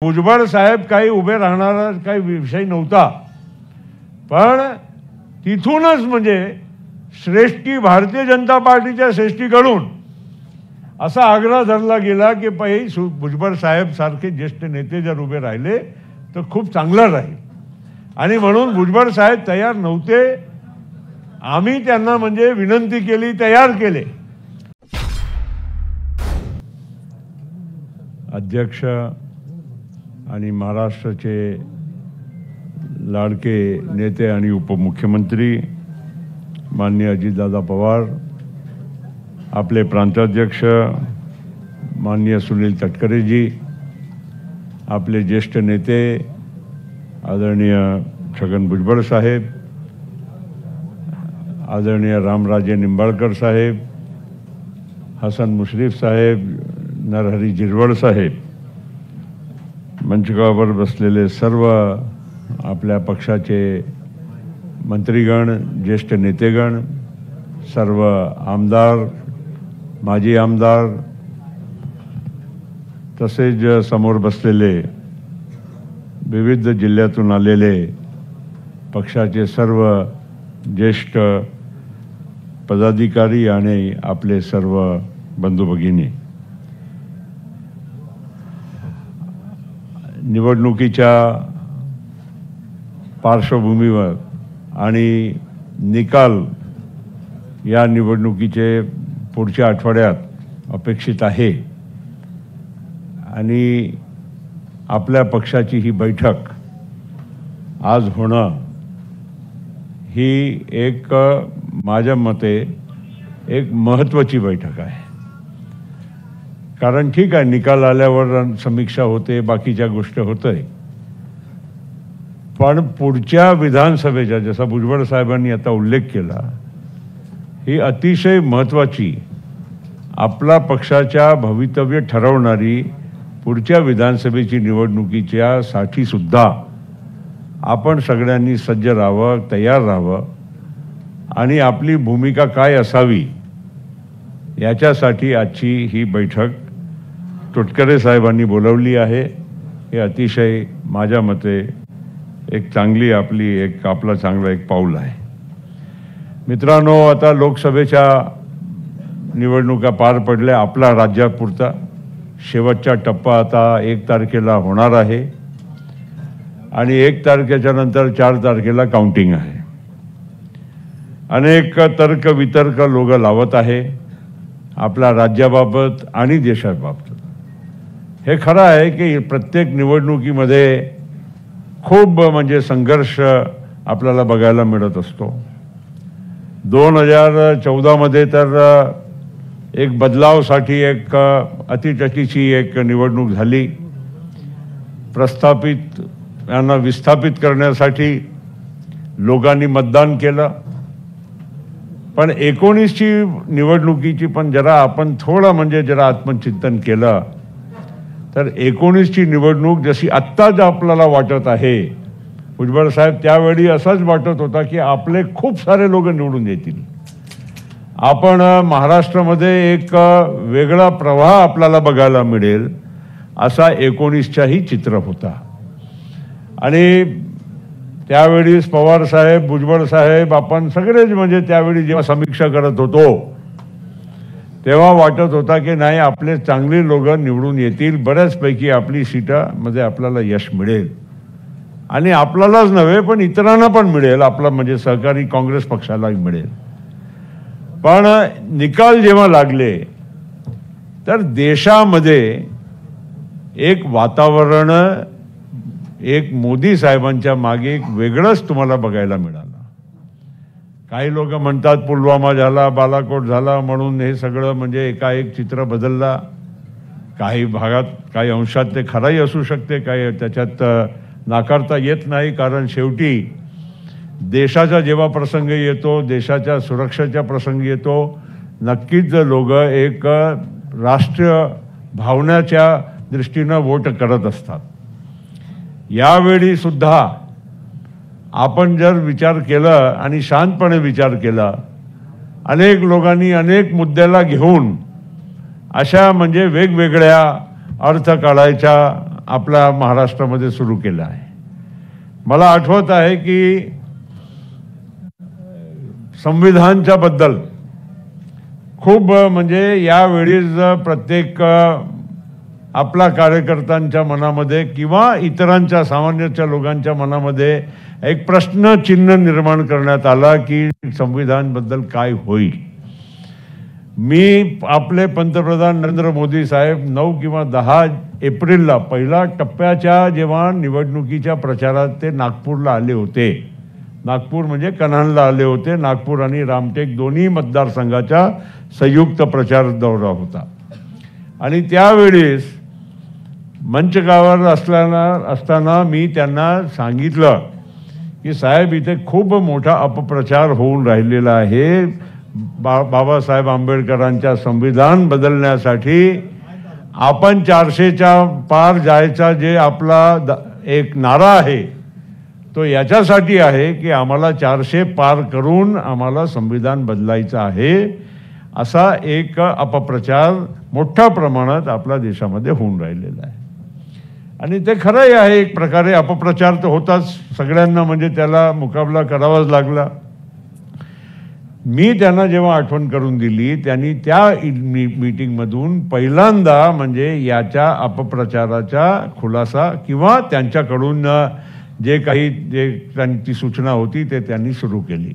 भुजबळ साहेब काही उभे राहणारा काही विषय नव्हता, पण तिथूनच म्हणजे श्रेष्ठी भारतीय जनता पार्टीच्या श्रेष्ठीकडून असा आग्रह धरला गेला की भुजबळ साहेब सारखे ज्येष्ठ नेते जर उभे राहिले तर खूप चांगलं राहील, आणि म्हणून भुजबळ साहेब तयार नव्हते. आम्ही त्यांना म्हणजे विनंती केली, तयार केले. अध्यक्ष आणि महाराष्ट्राचे लाडके नेते आणि उपमुख्यमंत्री माननीय अजितदादा पवार, आपले प्रांताध्यक्ष माननीय सुनील तटकरेजी, आपले ज्येष्ठ नेते आदरणीय छगन भुजबळ साहेब, आदरणीय रामराजे निंबाळकर साहेब, हसन मुश्रीफ साहेब, नरहरी झिरवळ साहेब, मंचकावर बसलेले सर्व आपल्या पक्षाचे मंत्रीगण, ज्येष्ठ नेतेगण, सर्व आमदार, माजी आमदार, तसेच समोर बसलेले विविध जिल्ह्यातून आलेले पक्षाचे सर्व ज्येष्ठ पदाधिकारी आणि आपले सर्व बंधू भगिनी, निवडणुकीच्या पार्श्वभूमीवर आणि निकाल या निवडणुकीचे पुढच्या आठवड्यात अपेक्षित आहे, आणि आपल्या पक्षाची ही बैठक आज होणं ही एक माझ्या मते एक महत्त्वाची बैठक आहे. कारण ठीक आहे, निकाल आल्यावर समीक्षा होते, बाकीच्या गोष्टी होतंय, पण पुढच्या विधानसभेच्या, जसा भुजबळ साहेबांनी आता उल्लेख केला, ही अतिशय महत्त्वाची, आपला पक्षाच्या भवितव्य ठरवणारी पुढच्या विधानसभेची निवडणुकीच्या साठी सुद्धा आपण सगळ्यांनी सज्ज राहावं, तयार राहावं, आणि आपली भूमिका काय असावी याच्यासाठी आजची ही बैठक तटकरे साहेबांनी बोलावली आहे. हे अतिशय माझ्या मते एक चांगली आपला चांगला एक पाऊल आहे. मित्रांनो, आता लोकसभेच्या निवडणुका पार पडल्या. आपला राज्यापुरता शेवटचा टप्पा आता 1 तारखेला होणार आहे, आणि 1 तारखेच्या नंतर 4 तारखेला काउंटिंग आहे. अनेक तर्क वितर्क लोक लावत आहे आपल्या राज्याबाबत आणि देशाबाबत. हे खरं आहे की प्रत्येक निवडणुकीमध्ये खूप म्हणजे संघर्ष आपल्याला बघायला मिळत असतो. 2014 मध्ये तर एक बदलावसाठी एक अतिटकीची एक निवडणूक झाली. प्रस्थापित यांना विस्थापित करण्यासाठी लोकांनी मतदान केलं. पण 19ची निवडणुकीची पण जरा आपण थोडं म्हणजे जरा आत्मचिंतन केलं तर 19ची निवडणूक जशी आत्ताच आपल्याला वाटत आहे, भुजबळ साहेब त्यावेळी असंच वाटत होता की आपले खूप सारे लोक निवडून येतील, आपण महाराष्ट्रामध्ये एक वेगळा प्रवाह आपल्याला बघायला मिळेल, असा 19चाही चित्र होता. आणि त्यावेळी पवार साहेब, भुजबळ साहेब, आपण सगळेच म्हणजे त्यावेळी जेव्हा समीक्षा करत होतो तेव्हा वाटत होता की नाही, आपले चांगले लोक निवडून येतील, बऱ्याचपैकी आपली सीटामध्ये आपल्याला यश मिळेल, आणि आपल्यालाच नव्हे पण इतरांना पण मिळेल, आपला म्हणजे सहकारी काँग्रेस पक्षालाही मिळेल. पण निकाल जेव्हा लागले तर देशामध्ये एक वातावरण, एक मोदी साहेबांच्या मागे एक वेगळंच तुम्हाला बघायला मिळालं. काही लोक म्हणतात पुलवामा झाला, बालाकोट झाला म्हणून हे सगळं म्हणजे एकाएक चित्र बदलला. काही भागात, काही अंशात ते खरंही असू शकते, काही त्याच्यात नाकारता येत नाही. कारण शेवटी देशाचा जेव्हा प्रसंग येतो, देशाच्या सुरक्षेचा प्रसंग येतो, नक्कीच लोक एक राष्ट्रीय भावनेच्या दृष्टीनं वोट करत असतात. यावेळी सुद्धा आपण जर विचार केला आणि शांतपणे विचार केला, अनेक लोकांनी अनेक मुद्द्याला घेऊन अशा म्हणजे वेगवेगळ्या अर्थ काढायच्या आपल्या महाराष्ट्रामध्ये सुरू केलं आहे. मला आठवत आहे की संविधानच्या बद्दल खूप म्हणजे यावेळी प्रत्येक आपला कार्यकर्त्यांच्या मनामध्ये किंवा इतरांच्या सामान्यच्या लोकांच्या मनामध्ये एक प्रश्नचिन्ह निर्माण करण्यात आला की संविधानबद्दल काय होईल. मी आपले पंतप्रधान नरेंद्र मोदी साहेब 9 किंवा 10 एप्रिलला पहिला टप्प्याच्या जेव्हा निवडणुकीच्या प्रचारात ते नागपूरला आले होते, नागपूर म्हणजे कन्हानला आले होते, नागपूर आणि रामटेक दोन्ही मतदारसंघाचा संयुक्त प्रचार दौरा होता. आणि त्यावेळेस मंचगावर असताना मी त्यांना सांगितलं की साहेब इथे खूप मोठा अपप्रचार होऊन राहिलेला आहे. बाबासाहेब आंबेडकरांच्या संविधान बदलण्यासाठी आपण 400च्या पार जायचा जे आपला एक नारा आहे तो याच्यासाठी आहे की आम्हाला 400 पार करून आम्हाला संविधान बदलायचं आहे. असा एक अपप्रचार मोठ्या प्रमाणात आपल्या देशामध्ये होऊन राहिलेला आहे. आणि ते खरंही आहे, एक प्रकारे अपप्रचार तर होताच, सगळ्यांना म्हणजे त्याला मुकाबला करावाच लागला. मी त्यांना जेव्हा आठवण करून दिली त्यांनी त्या मीटिंगमधून पहिल्यांदा म्हणजे याच्या अपप्रचाराचा खुलासा किंवा त्यांच्याकडून जे त्यांची सूचना होती ते त्यांनी सुरू केली.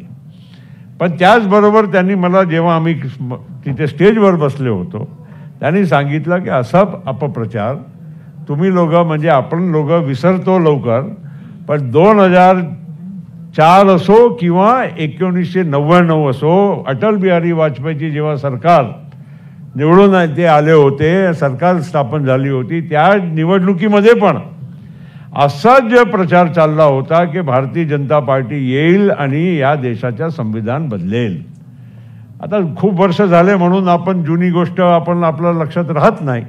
पण त्याचबरोबर त्यांनी मला जेव्हा आम्ही तिथे स्टेजवर बसले होतो त्यांनी सांगितलं की असा अपप्रचार तुम्ही लोक म्हणजे आपण लोक विसरतो लवकर, पण 2004 असो किंवा 1999 असो, अटल बिहारी वाजपेयीची जेव्हा सरकार निवडून ते आले होते, सरकार स्थापन झाली होती, त्या निवडणुकीमध्ये पण असाच प्रचार चालला होता की भारतीय जनता पार्टी येईल आणि या देशाचा संविधान बदलेल. आता खूप वर्ष झाले म्हणून आपण जुनी गोष्ट आपण आपल्या लक्षात राहत नाही,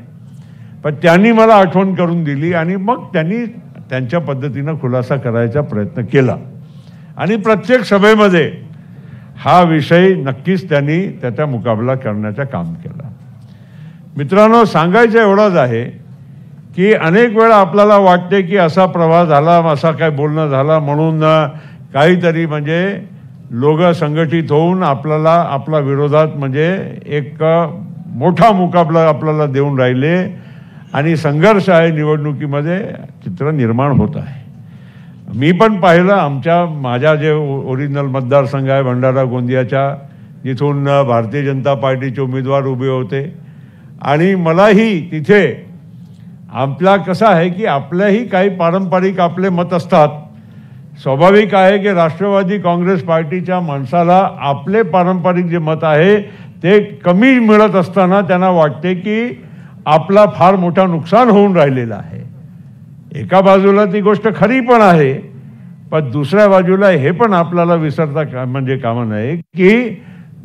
पण त्यांनी मला आठवण करून दिली आणि मग त्यांनी त्यांच्या पद्धतीनं खुलासा करायचा प्रयत्न केला. आणि प्रत्येक सभेमध्ये हा विषय नक्कीच त्यांनी त्याचा मुकाबला करण्याचं काम केलं. मित्रांनो, सांगायचं एवढंच आहे की अनेक वेळा आपल्याला वाटते की असा प्रवाह झाला, असा काय बोलणं झाला म्हणून काहीतरी म्हणजे लोक संघटित होऊन आपल्याला आपला विरोधात म्हणजे एक मोठा मुकाबला आपल्याला देऊन राहिले आणि संघर्ष आहे निवडणुकीमध्ये चित्र निर्माण होत आहे. मी पण पाहिलं माझ्या जे ओरिजिनल मतदारसंघ आहे भंडारा गोंदियाच्या, जिथून भारतीय जनता पार्टीचे उमेदवार उभे होते आणि मलाही तिथे आपला कसं आहे की आपल्याही काही पारंपरिक आपले मत असतात. स्वाभाविक आहे की राष्ट्रवादी काँग्रेस पार्टीच्या माणसाला आपले पारंपरिक जे मत आहे ते कमी मिळत असताना त्यांना वाटते की आपला फार मोठा नुकसान होऊन राहिलेला आहे. एका बाजूला ती गोष्ट खरी पण आहे, पण दुसऱ्या बाजूला हे पण आपल्याला विसरता म्हणजे कामा नये की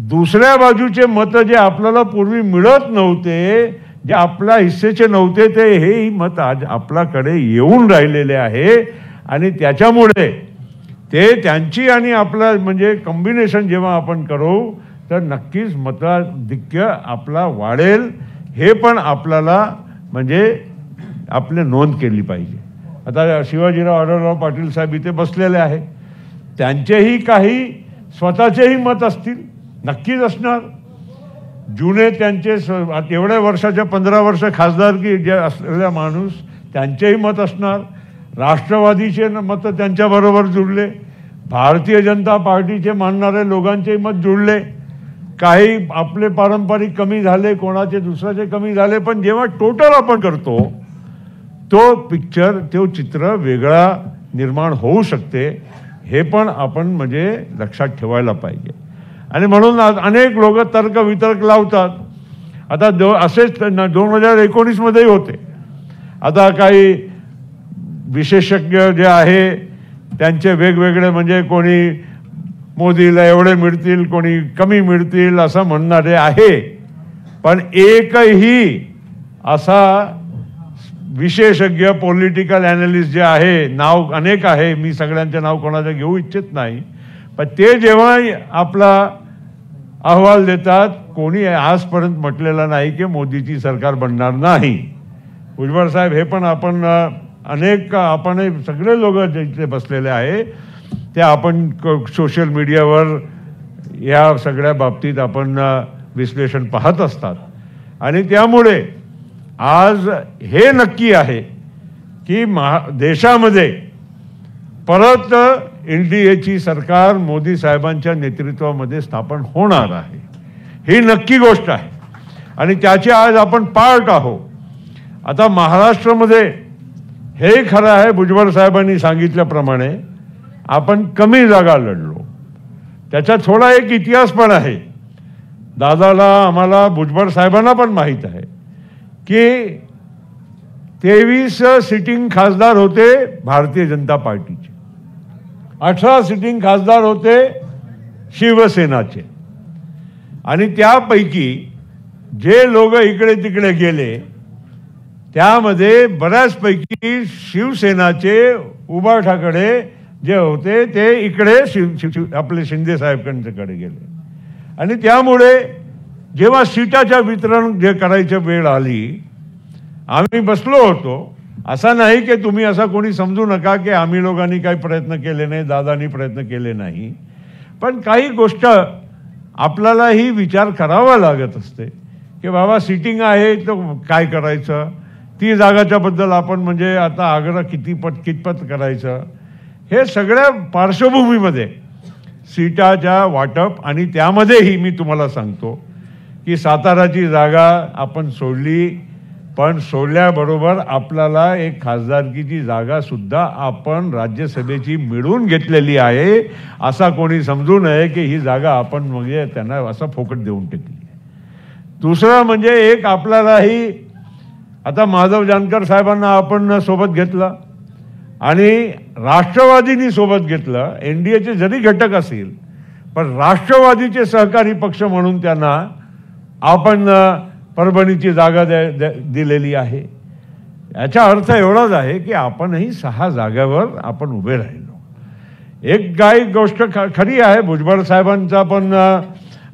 दुसऱ्या बाजूचे मत जे आपल्याला पूर्वी मिळत नव्हते, जे आपल्या हिस्सेचे नव्हते, ते हेही मत आज आपल्याकडे येऊन राहिलेले आहे. आणि त्याच्यामुळे ते त्यांची आणि आपला म्हणजे कॉम्बिनेशन जेव्हा आपण करू तर नक्कीच मताधिक्य आपला वाढेल. हे पण आपल्याला म्हणजे आपले नोंद केली पाहिजे. आता शिवाजीराव आढळराव पाटील साहेब इथे बसलेले आहे, त्यांचेही काही स्वतःचेही मत असतील, नक्कीच असणार. जुने त्यांचे एवढ्या वर्षाच्या 15 वर्ष खासदारकी जे असलेल्या माणूस त्यांचेही मत असणार. राष्ट्रवादीचे मत त्यांच्याबरोबर जुळले, भारतीय जनता पार्टीचे मानणारे लोकांचेही मत जुळले. काही आपले पारंपरिक कमी झाले, कोणाचे दुसऱ्याचे कमी झाले, पण जेव्हा टोटल आपण करतो तो पिक्चर, तो चित्र वेगळा निर्माण होऊ शकते. हे पण आपण म्हणजे लक्षात ठेवायला पाहिजे. आणि म्हणून अनेक लोक तर्क वितर्क लावतात. आता असेच 2019 मध्येही होते. आता काही विशेषज्ञ जे आहे त्यांचे वेगवेगळे म्हणजे कोणी मोदीला एवढे मिळतील, कोणी कमी मिळतील असं म्हणणारे आहे, पण एकही असा विशेषज्ञ पॉलिटिकल ॲनालिस्ट जे आहे, नाव अनेक आहे, मी सगळ्यांचे नाव कोणाचं घेऊ इच्छित नाही, पण ते जेव्हा आपला अहवाल देतात कोणी आजपर्यंत म्हटलेलं नाही की मोदीची सरकार बनणार नाही. भुजबळ साहेब हे पण आपण अनेक आपण सगळे लोक जिथे बसलेले आहे ते आपण सोशल मीडियावर या सगळ्या बाबतीत आपण विश्लेषण पाहत असतात आणि त्यामुळे आज हे नक्की आहे की देशामध्ये परत NDAची सरकार मोदी साहेबांच्या नेतृत्वामध्ये स्थापन होणार आहे, ही नक्की गोष्ट आहे आणि त्याचे आज आपण पार्ट आहोत. आता महाराष्ट्रामध्ये हे खरं आहे, भुजबळ साहेबांनी सांगितल्याप्रमाणे आपण कमी जागा लढलो. त्याचा थोडा एक इतिहास पण आहे. दादाला आम्हाला भुजबळ साहेबांना पण माहीत आहे की 23 सिटिंग खासदार होते भारतीय जनता पार्टीचे, 18 सिटिंग खासदार होते शिवसेनाचे आणि त्यापैकी जे लोक इकडे तिकडे गेले त्यामध्ये बऱ्याचपैकी शिवसेनाचे उबाठाकडे जे होते ते इकडे आपले शिंदे साहेबांकडे गेले आणि त्यामुळे जेव्हा सीटाच्या वितरण जे करायची वेळ आली आम्ही बसलो होतो. असा नाही की तुम्ही असा कोणी समजू नका की आम्ही लोकांनी काही प्रयत्न केले नाही, दादांनी प्रयत्न केले नाही, पण काही गोष्ट आपल्यालाही विचार करावा लागत असते की बाबा सिटिंग आहे तर काय करायचं, ती जागाच्या बद्दल आपण म्हणजे आता आग्रह कितपत करायचं, हे सगळ्या पार्श्वभूमीमध्ये सीटाच्या वाटप आणि त्यामध्येही मी तुम्हाला सांगतो की साताराची जागा आपण सोडली, पण सोडल्याबरोबर आपल्याला एक खासदारकीची जागा सुद्धा आपण राज्यसभेची मिळवून घेतलेली आहे. असा कोणी समजू नये की ही जागा आपण म्हणजे त्यांना असं फोकट देऊन टाकली. दुसरं म्हणजे एक आपल्यालाही आता माधव जानकर साहेबांना आपण सोबत घेतलं आणि राष्ट्रवादीनी सोबत घेतलं. NDAचे जरी घटक असतील पण राष्ट्रवादीचे सहकारी पक्ष म्हणून त्यांना आपण परभणीची जागा दिलेली आहे. याचा अर्थ एवढाच आहे की आपणही 6 जागावर आपण उभे राहिलो. एक काही गोष्ट खरी आहे, भुजबळ साहेबांचा पण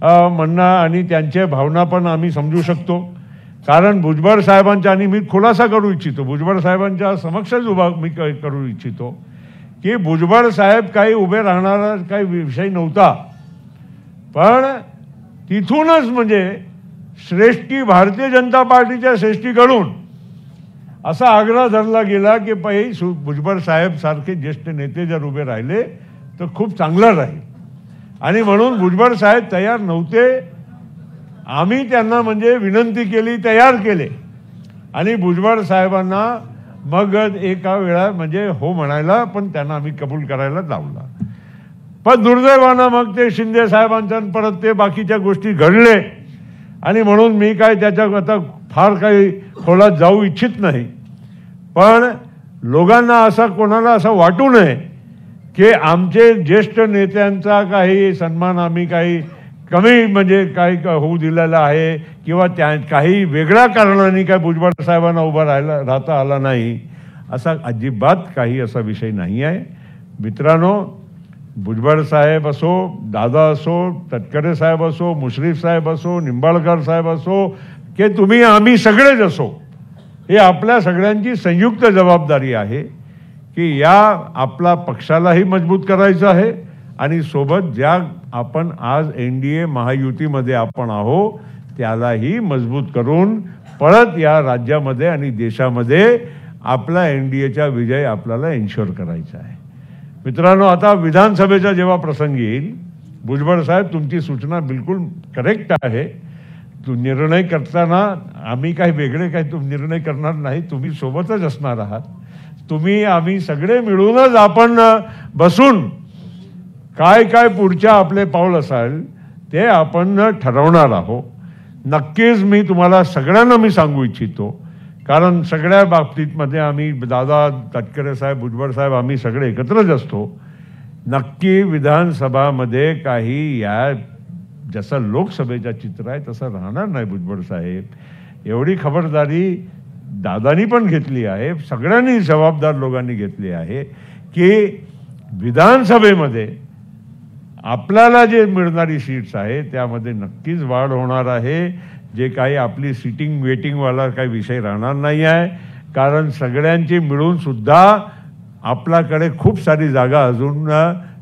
म्हणणं आणि त्यांच्या भावना पण आम्ही समजू शकतो, कारण भुजबळ साहेबांच्या आणि मी खुलासा करू इच्छितो, भुजबळ साहेबांच्या समक्षच मी करू इच्छितो की भुजबळ साहेब काही उभे राहणारा काही विषय नव्हता, पण तिथूनच म्हणजे श्रेष्ठी भारतीय जनता पार्टीच्या श्रेष्ठीकडून असा आग्रह धरला गेला की भुजबळ साहेब सारखे ज्येष्ठ नेते जर उभे राहिले तर खूप चांगलं राहील आणि म्हणून भुजबळ साहेब तयार नव्हते. आम्ही त्यांना म्हणजे विनंती केली, तयार केले आणि भुजबळ साहेबांना मग एका वेळा म्हणजे हो म्हणायला पण त्यांना आम्ही कबूल करायला लावला. पण दुर्दैवानं मग ते शिंदे साहेबांच्या परत ते बाकीच्या गोष्टी घडले आणि म्हणून मी काय त्याच्या आता फार काही खोलात जाऊ इच्छित नाही, पण लोकांना असा कोणाला असं वाटू नये की आमचे ज्येष्ठ नेत्यांचा काही सन्मान आम्ही काही कमी म्हणजे काही होऊ दिलेला आहे किंवा त्या काही वेगळ्या कारणाने काय भुजबळ साहेबांना उभा राहता आला नाही, असा अजिबात काही असा विषय नाही आहे. मित्रांनो, भुजबळ साहेब असो, दादा असो, तटकरे साहेब असो, मुश्रीफ साहेब असो, निंबाळकर साहेब असो की तुम्ही आम्ही सगळेच असो, हे आपल्या सगळ्यांची संयुक्त जबाबदारी आहे की या आपला पक्षालाही मजबूत करायचं आहे आणि सोबत ज्या आपण आज NDA महायुतीमध्ये आपण आहोत त्यालाही मजबूत करून परत या राज्यामध्ये आणि देशामध्ये आपला NDAचा विजय आपल्याला एन्श्योर करायचा आहे. मित्रांनो, आता विधानसभेचा जेव्हा प्रसंग येईल, भुजबळ साहेब तुमची सूचना बिलकुल करेक्ट आहे. निर्णय करताना आम्ही काही वेगळे काही निर्णय करणार नाही, तुम्ही सोबतच असणार आहात. तुम्ही आम्ही सगळे मिळूनच आपण बसून काय काय पुढच्या आपले पाऊल असेल ते आपण ठरवणार आहोत. नक्कीच मी तुम्हाला सगळ्यांना मी सांगू इच्छितो, कारण सगळ्या बाबतीतमध्ये आम्ही दादा, तटकरे साहेब, भुजबळ साहेब आम्ही सगळे एकत्रच असतो. नक्की विधानसभामध्ये काही या जसं लोकसभेचं चित्र आहे तसं राहणार नाही. भुजबळ साहेब, एवढी खबरदारी दादानी पण घेतली आहे, सगळ्यांनी जबाबदार लोकांनी घेतली आहे की विधानसभेमध्ये आपल्याला जे मिळणारी सीट्स आहे त्यामध्ये नक्कीच वाढ होणार आहे. जे काही आपली सिटिंग वेटिंगवाला काही विषय राहणार नाही आहे कारण सगळ्यांची मिळून सुद्धा आपल्याकडे खूप सारी जागा अजून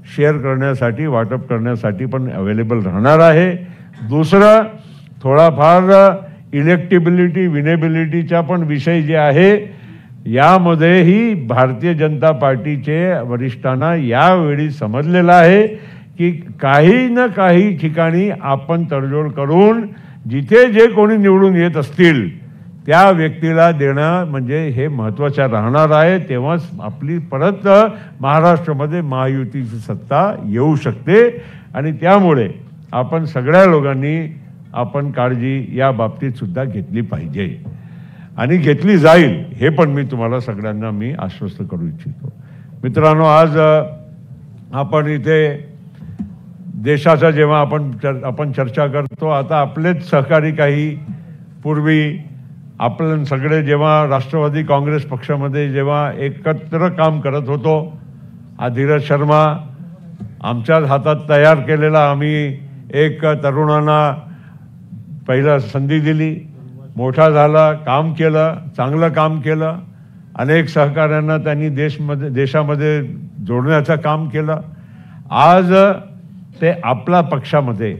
शेअर करण्यासाठी, वाटप करण्यासाठी पण अवेलेबल राहणार आहे. दुसरं, थोडाफार इलेक्टिबिलिटी विनेबिलिटीचा पण विषय जे आहे, यामध्येही भारतीय जनता पार्टीचे वरिष्ठांना यावेळी समजलेलं आहे की काही ना काही ठिकाणी आपण तडजोड करून जिथे जे कोणी निवडून येत असतील त्या व्यक्तीला देणं म्हणजे हे महत्त्वाचं राहणार आहे. तेव्हाच आपली परत महाराष्ट्रामध्ये महायुतीची सत्ता येऊ शकते आणि त्यामुळे आपण सगळ्या लोकांनी आपण काळजी या बाबतीत सुद्धा घेतली पाहिजे आणि घेतली जाईल, हे पण मी तुम्हाला सगळ्यांना मी आश्वस्त करू इच्छितो. मित्रांनो, आज आपण इथे देशाचा जेव्हा आपण चर्चा करतो, आता आपलेच सहकारी काही पूर्वी आपण सगळे जेव्हा राष्ट्रवादी काँग्रेस पक्षामध्ये जेव्हा एकत्र काम करत होतो, धीरज शर्मा आमच्याच हातात तयार केलेला आम्ही एक तरुणांना पहिला संधी दिली, मोठा झाला, काम केलं, चांगलं काम केलं, अनेक सहकाऱ्यांना त्यांनी देशामध्ये जोडण्याचं काम केलं. आज ते आपला पक्षामध्ये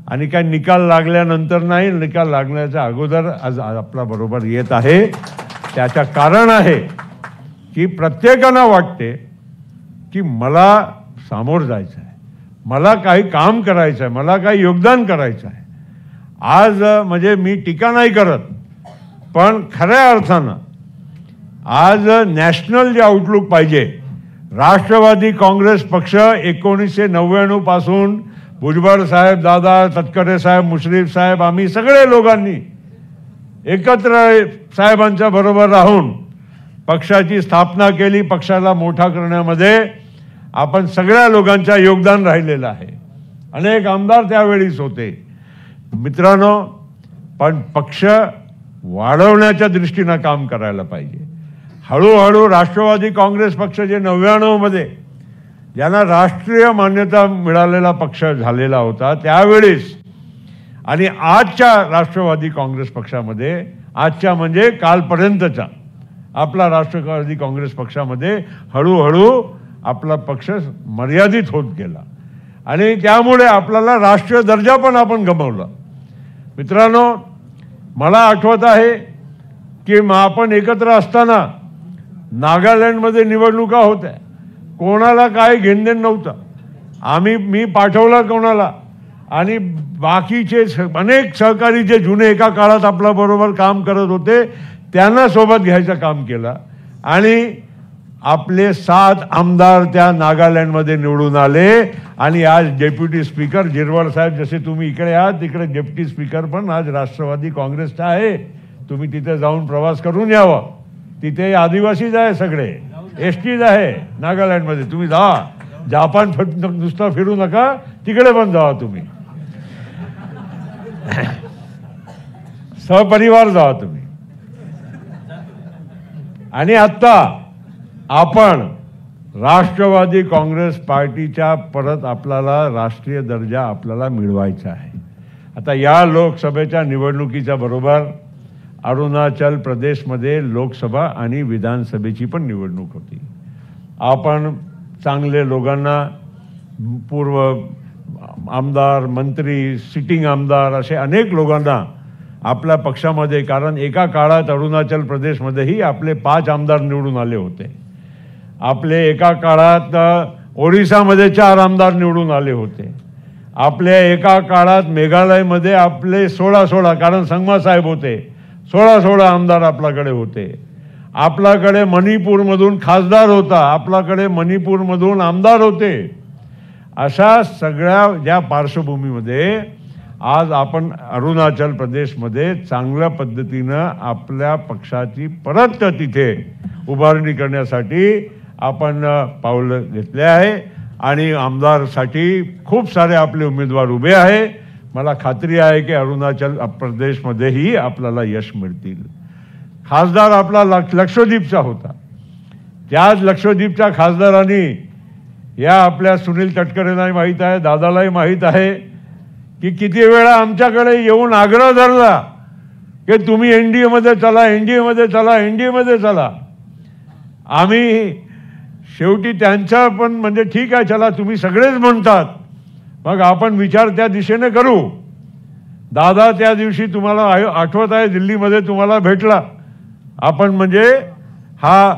आणि काय निकाल लागल्यानंतर नाही, निकाल लागण्याच्या अगोदर आज आपला बरोबर येत आहे. त्याचं कारण आहे की प्रत्येकाला वाटते की मला सामोर जायचं आहे, मला काही काम करायचं आहे, मला काही योगदान करायचं आहे. आज म्हणजे मी टीका नाही करत, पण खऱ्या अर्थानं आज नॅशनल जे आउटलुक पाहिजे, राष्ट्रवादी काँग्रेस पक्ष 1999 पासून भुजबळ साहेब, दादा, तटकरे साहेब, मुश्रीफ साहेब, आम्ही सगळे लोकांनी एकत्र साहेबांच्या बरोबर राहून पक्षाची स्थापना केली. पक्षाला मोठा करण्यामध्ये आपण सगळ्या लोकांचा योगदान राहिलेलं आहे. अनेक आमदार त्यावेळीच होते. मित्रांनो, पण पक्ष वाढवण्याच्या दृष्टीनं काम करायला पाहिजे. हळूहळू राष्ट्रवादी काँग्रेस पक्ष जे 99 मध्ये ज्यांना राष्ट्रीय मान्यता मिळालेला पक्ष झालेला होता त्यावेळेस आणि आजच्या राष्ट्रवादी काँग्रेस पक्षामध्ये, आजच्या म्हणजे कालपर्यंतचा आपला राष्ट्रवादी काँग्रेस पक्षामध्ये हळूहळू आपला पक्ष मर्यादित होत गेला आणि त्यामुळे आपल्याला राष्ट्रीय दर्जा पण आपण गमावला. मित्रांनो, मला आठवत आहे की आपण एकत्र असताना नागालँडमध्ये निवडणुका होत्या, कोणाला काय घेणदेण नव्हतं. मी पाठवलं कोणाला आणि बाकीचे अनेक सहकारी जे जुने एका काळात आपल्या बरोबर काम करत होते त्यांना सोबत घ्यायचं काम केलं आणि आपले 7 आमदार त्या नागालँडमध्ये निवडून आले. आणि आज डेप्युटी स्पीकर जिरवाळ साहेब, जसे तुम्ही इकडे आहात तिकडे डेप्युटी स्पीकर पण आज राष्ट्रवादी काँग्रेसचा आहे. तुम्ही तिथे जाऊन प्रवास करून यावं. तिथे आदिवासीच आहे, सगळे एसटीज आहे नागालँडमध्ये. तुम्ही जा, जापान नुसतं फिरू नका, तिकडे पण जावा, तुम्ही सहपरिवार जावा तुम्ही. आणि आता आपण राष्ट्रवादी काँग्रेस पार्टीच्या परत आपल्याला राष्ट्रीय दर्जा आपल्याला मिळवायचा आहे. आता या लोकसभेच्या निवडणुकीच्या बरोबर अरुणाचल प्रदेशमध्ये लोकसभा आणि विधानसभेची पण निवडणूक होती. आपण चांगले लोकांना, पूर्व आमदार, मंत्री, सिटिंग आमदार असे अनेक लोकांना आपल्या पक्षामध्ये, कारण एका काळात अरुणाचल प्रदेशमध्येही आपले 5 आमदार निवडून आले होते. आपले एका काळात ओरिसामध्ये 4 आमदार निवडून आले होते. आपल्या एका काळात मेघालयमध्ये आपले 16 कारण संगमा साहेब होते, 16 आमदार आपल्याकडे होते. आपल्याकडे मणिपूरमधून खासदार होता, आपल्याकडे मणिपूरमधून आमदार होते. अशा सगळ्या ज्या पार्श्वभूमीमध्ये आज आपण अरुणाचल प्रदेशमध्ये चांगल्या पद्धतीनं आपल्या पक्षाची परत तिथे उभारणी करण्यासाठी आपण पावलं घेतले आहे आणि आमदारसाठी खूप सारे आपले उमेदवार उभे आहे. मला खात्री आहे की अरुणाचल प्रदेशमध्येही आपल्याला यश मिळतील. खासदार आपला लक्षद्वीपचा होता. त्याच लक्षद्वीपच्या खासदारांनी या आपल्या सुनील तटकरेंनाही माहीत आहे, दादालाही माहीत आहे की किती वेळा आमच्याकडे येऊन आग्रह धरला की तुम्ही एनडीए मध्ये चला, एनडीए मध्ये चला, एनडीए मध्ये चला. आम्ही शेवटी त्यांचा पण म्हणजे ठीक आहे, चला तुम्ही सगळेच म्हणतात, मग आपण विचार त्या दिशेने करू. दादा त्या दिवशी तुम्हाला आठवत आहे, दिल्लीमध्ये तुम्हाला भेटला. आपण म्हणजे हा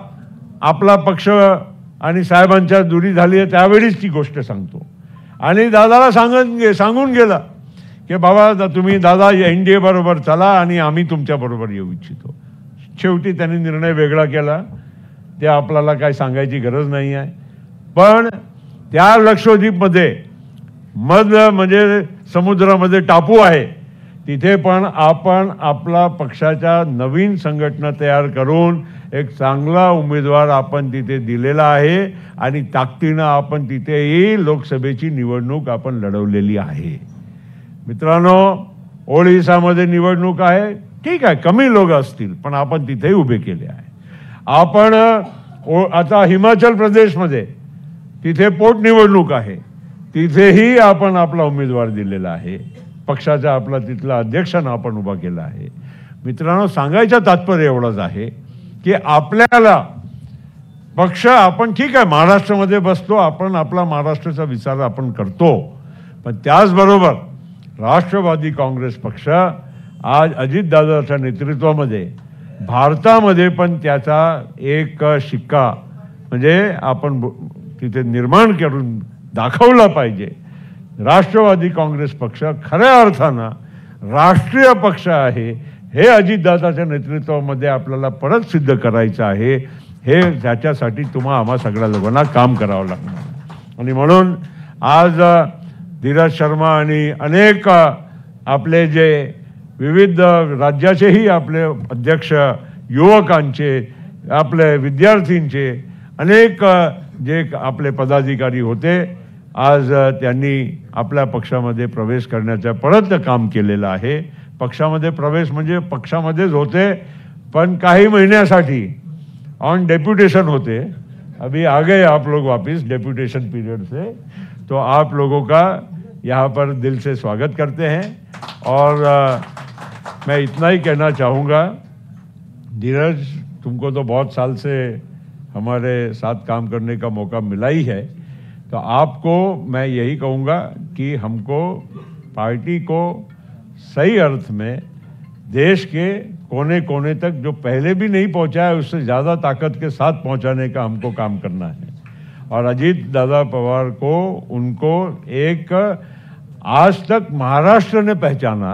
आपला पक्ष आणि साहेबांच्या दुरी झाली आहे त्यावेळीच ती गोष्ट सांगतो. आणि दादाला सांगून गेला की बाबा तुम्ही दादा एनडीए बरोबर चला आणि आम्ही तुमच्या बरोबर येऊ इच्छितो. शेवटी त्यांनी निर्णय वेगळा केला, ते आपल्याला काय सांगायची गरज नाही आहे. पण त्या लक्षद्वीपमध्ये म्हणजे समुद्रामध्ये टापू आहे, तिथे पण आपण आपला पक्षाच्या नवीन संघटना तयार करून एक चांगला उमेदवार आपण तिथे दिलेला आहे आणि ताकदीनं आपण तिथेही लोकसभेची निवडणूक आपण लढवलेली आहे. मित्रांनो, ओडिशामध्ये निवडणूक आहे, ठीक आहे, कमी लोक असतील, पण आपण तिथेही उभे केले आहे. आपण आता हिमाचल प्रदेशमध्ये तिथे पोटनिवडणूक आहे, तिथेही आपण आपला उमेदवार दिलेला आहे. पक्षाचा आपला तिथला अध्यक्षांना आपण उभा केला आहे. मित्रांनो, सांगायचं तात्पर्य एवढंच आहे की आपल्याला पक्ष आपण ठीक आहे महाराष्ट्रामध्ये बसतो, आपण आपला महाराष्ट्राचा विचार आपण करतो, पण त्याचबरोबर राष्ट्रवादी काँग्रेस पक्ष आज अजितदादाच्या नेतृत्वामध्ये भारतामध्ये पण त्याचा एक शिक्का म्हणजे आपण तिथे निर्माण करून दाखवला पाहिजे. राष्ट्रवादी काँग्रेस पक्ष खऱ्या अर्थानं राष्ट्रीय पक्ष आहे, हे अजितदादाच्या नेतृत्वामध्ये आपल्याला परत सिद्ध करायचं आहे. हे त्याच्यासाठी आम्हा सगळ्या लोकांना काम करावं लागणार. आणि म्हणून आज धीरज शर्मा आणि अनेक आपले जे विविध राज्याचेही आपले अध्यक्ष, युवकांचे, आपले विद्यार्थींचे अनेक जे आपले पदाधिकारी होते, आज त्यांनी आपल्या पक्षामध्ये प्रवेश करण्याचा परत काम केलेलं आहे. पक्षामध्ये प्रवेश म्हणजे पक्षामध्येच होते, पण काही महिन्यासाठी ऑन डेप्यूटेशन होते. अभी आ गए आप लोग वापस डेप्यूटेशन पीरियड से, तो आप लोगों का यहाँ पर दिल से स्वागत करते हैं. और मैं इतना ही कहना चाहूँगा, धीरज, तुमको तो बहुत साल से हमारे साथ काम करने का मौका मिला ही है, तो आपको मैं यही कहूँगा कि हमको पार्टी को सही अर्थ में देश के कोने कोने तक जो पहले भी नहीं पहुँचा है उससे ज़्यादा ताकत के साथ पहुँचाने का हमको काम करना है. और अजीत दादा पवार को उनको एक आज तक महाराष्ट्र ने पहचाना,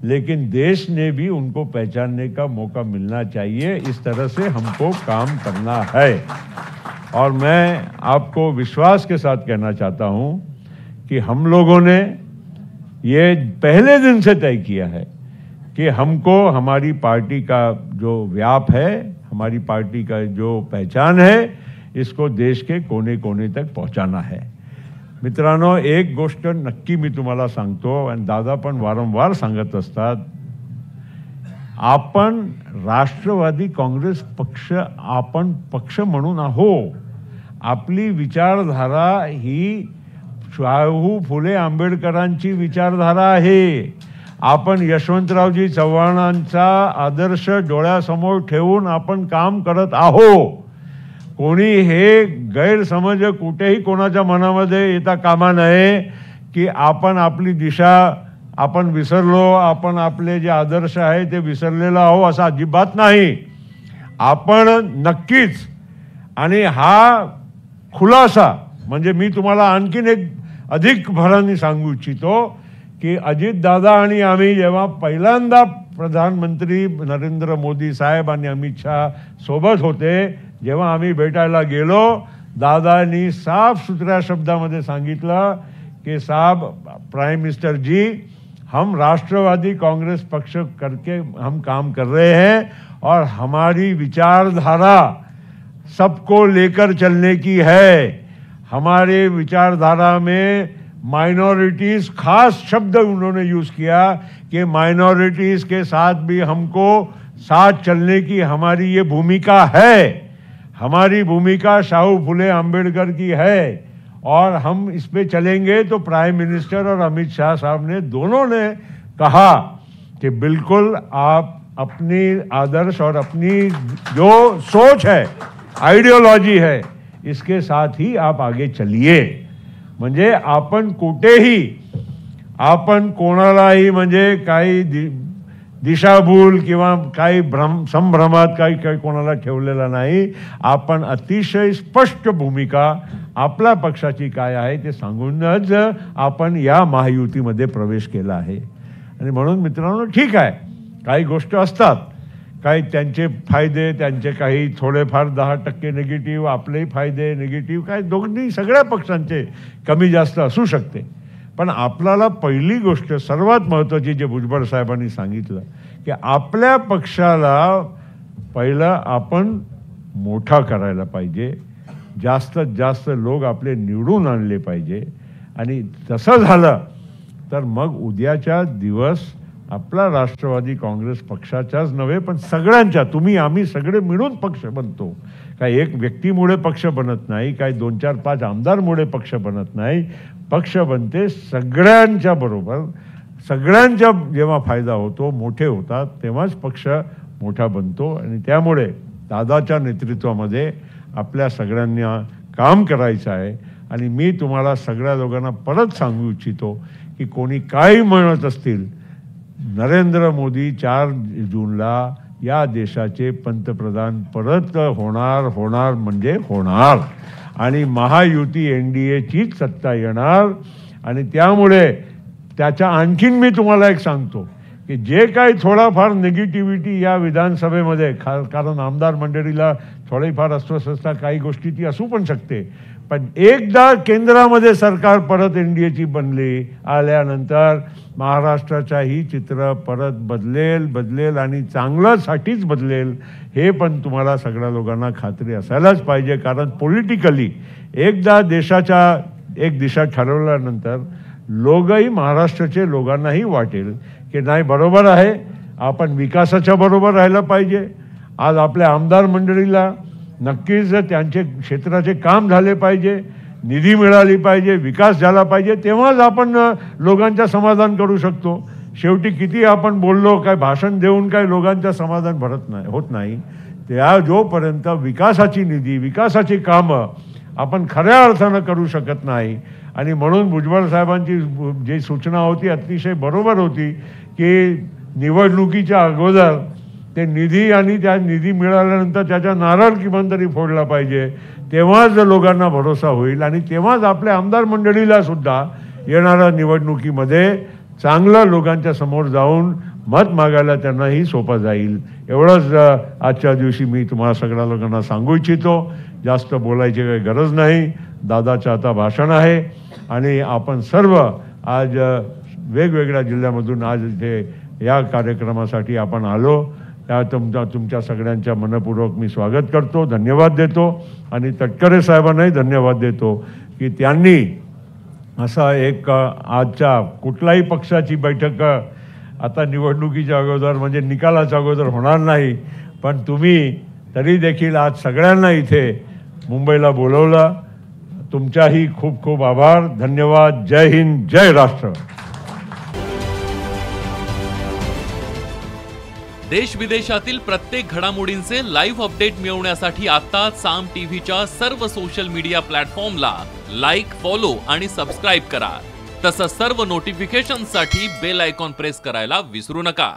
लेकिन देश ने भी उनको पहचानने का मौका मिलना चाहिए. इस तरह से हमको काम करना है. और मैं आपको विश्वास के साथ कहना चाहता हूं कि हम लोगों ने ये पहले दिन से तय किया है कि हमको हमारी पार्टी का जो व्याप है, हमारी पार्टी का जो पहचान है, इसको देश के कोने कोने तक पहुंचाना है. मित्रांनो, एक गोष्ट नक्की मी तुम्हाला सांगतो आणि दादा पण वारंवार सांगत असतात, आपण राष्ट्रवादी काँग्रेस पक्ष आपण पक्ष म्हणून आहो. आपली विचारधारा ही शाहू फुले आंबेडकरांची विचारधारा आहे. आपण यशवंतरावजी चव्हाणांचा आदर्श डोळ्यासमोर ठेवून आपण काम करत आहो. कोणी हे गैरसमज कुठेही कोणाच्या मनामध्ये येता कामा नये की आपण आपली दिशा आपण विसरलो, आपण आपले जे आदर्श आहे ते विसरलेलो आहो, असं अजिबात नाही. आपण नक्कीच, आणि हा खुलासा म्हणजे मी तुम्हाला आणखीन एक अधिक भराने सांगू इच्छितो की अजितदादा आणि आम्ही जेव्हा पहिल्यांदा प्रधानमंत्री नरेंद्र मोदी साहेब आणि अमित शाह सोबत होते, जेव्हा आम्ही भेटायला गेलो, दादानी साफ सुथऱ्या शब्दामध्ये सांगितलं कि साहब, प्राइम मिनिस्टर जी, हम राष्ट्रवादी कांग्रेस पक्ष करके हम काम कर रहे हैं और हमारी विचारधारा सबको लेकर चलने की है. हमारे विचारधारा में माइनॉरिटीज, खास शब्द उन्होंने यूज किया कि माइनॉरिटीज के साथ भी हमको साथ चलने की हमारी ये भूमिका है. हमारी भूमिका शाहू फुले आंबेडकर की है और हम इस पे चलेंगे. तो प्राइम मिनिस्टर और अमित शाह साहब ने दोनों ने कहा कि बिल्कुल आप अपनी आदर्श और अपनी जो सोच है, आइडियोलॉजी है, इसके साथ ही आप आगे चलिए. म्हणजे आपण कुठेही आपण कोणालाही म्हणजे काही दिशाभूल किंवा काही संभ्रमात काही कोणाला ठेवलेला नाही. आपण अतिशय स्पष्ट भूमिका आपल्या पक्षाची काय आहे ते सांगूनच आपण या महायुतीमध्ये प्रवेश केला आहे. आणि म्हणून मित्रांनो, ठीक आहे, काही गोष्टी असतात, काही त्यांचे फायदे, त्यांचे काही थोडेफार 10% निगेटिव्ह, आपलेही फायदे निगेटिव्ह, काय दोन्ही सगळ्या पक्षांचे कमी जास्त असू शकते. पण आपल्याला पहिली गोष्ट सर्वात महत्त्वाची जे भुजबळ साहेबांनी सांगितलं की आपल्या पक्षाला पहिलं आपण मोठा करायला पाहिजे, जास्तीत जास्त लोक आपले निवडून आणले पाहिजे. आणि तसं झालं तर मग उद्याच्या दिवस आपला राष्ट्रवादी काँग्रेस पक्षाच्याच नव्हे पण सगळ्यांच्या, तुम्ही आम्ही सगळे मिळून पक्ष बनतो. काय एक व्यक्तीमुळे पक्ष बनत नाही, काय 2, 4, 5 आमदारमुळे पक्ष बनत नाही. पक्ष बनते सगळ्यांच्या बरोबर. सगळ्यांचा जेव्हा फायदा होतो, मोठे होतात, तेव्हाच पक्ष मोठा बनतो. आणि त्यामुळे दादाच्या नेतृत्वामध्ये आपल्या सगळ्यांना काम करायचं आहे. आणि मी तुम्हाला सगळ्या लोकांना परत सांगू इच्छितो की कोणी काही म्हणत असतील, नरेंद्र मोदी 4 जूनला या देशाचे पंतप्रधान परत होणार म्हणजे होणार. आणि महायुती NDAचीच सत्ता येणार. आणि त्यामुळे त्याच्या आणखीन मी तुम्हाला एक सांगतो की जे काही थोडाफार निगेटिव्हिटी या विधानसभेमध्ये, कारण आमदार मंडळीला थोडीफार अस्वस्थता काही गोष्टी ती असू पण शकते, पण एकदा केंद्रामध्ये सरकार परत NDAची बनली आल्यानंतर महाराष्ट्राचाही चित्र परत बदलेल आणि चांगल्यासाठीच बदलेल. हे पण तुम्हाला सगळ्या लोकांना खात्री असायलाच पाहिजे. कारण पॉलिटिकली एकदा देशाच्या एक दिशा ठरवल्यानंतर लोकही, महाराष्ट्राचे लोकांनाही वाटेल की नाही बरोबर आहे, आपण विकासाच्या बरोबर राहायला पाहिजे. आज आपल्या आमदार मंडळीला नक्कीच त्यांचे क्षेत्राचे काम झाले पाहिजे, निधी मिळाली पाहिजे, विकास झाला पाहिजे, तेव्हाच आपण लोकांचं समाधान करू शकतो. शेवटी किती आपण बोललो, काय भाषण देऊन काय लोकांचं समाधान होत नाही. त्या जोपर्यंत विकासाची निधी, विकासाची कामं आपण खऱ्या अर्थानं करू शकत नाही. आणि म्हणून भुजबळ साहेबांची जी सूचना होती अतिशय बरोबर होती की निवडणुकीच्या अगोदर ते निधी आणि त्या निधी मिळाल्यानंतर त्याचा नारळ किमान तरी फोडला पाहिजे. तेव्हाच लोकांना भरोसा होईल आणि तेव्हाच आपल्या आमदार मंडळीला सुद्धा येणाऱ्या निवडणुकीमध्ये चांगलं लोकांच्या समोर जाऊन मत मागायला त्यांनाही सोपं जाईल. एवढंच आजच्या दिवशी मी तुम्हाला सगळ्या लोकांना सांगू इच्छितो. जास्त बोलायची काही गरज नाही. दादाचं आता भाषण आहे आणि आपण सर्व आज वेगवेगळ्या जिल्ह्यामधून आज इथे या कार्यक्रमासाठी आपण आलो. त्या तुमच्या सगळ्यांच्या मनपूर्वक मी स्वागत करतो, धन्यवाद देतो. आणि तटकरे साहेबांनाही धन्यवाद देतो की त्यांनी असा एक आजच्या कुठलाही पक्षाची बैठक आता निवडणुकीच्या अगोदर म्हणजे निकालाच्या अगोदर होणार नाही, पण तुम्ही तरी देखील आज सगळ्यांना इथे मुंबईला बोलवलं. तुमचाही खूप खूप आभार, धन्यवाद. जय हिंद, जय राष्ट्र. देश विदेशातील प्रत्येक घडामोडींचे लाईव्ह अपडेट मिळवण्यासाठी आता साम टीव्हीच्या सर्व सोशल मीडिया प्लॅटफॉर्मला लाईक, फॉलो आणि सबस्क्राईब करा. तसंच सर्व नोटिफिकेशनसाठी बेल आयकॉन प्रेस करायला विसरू नका.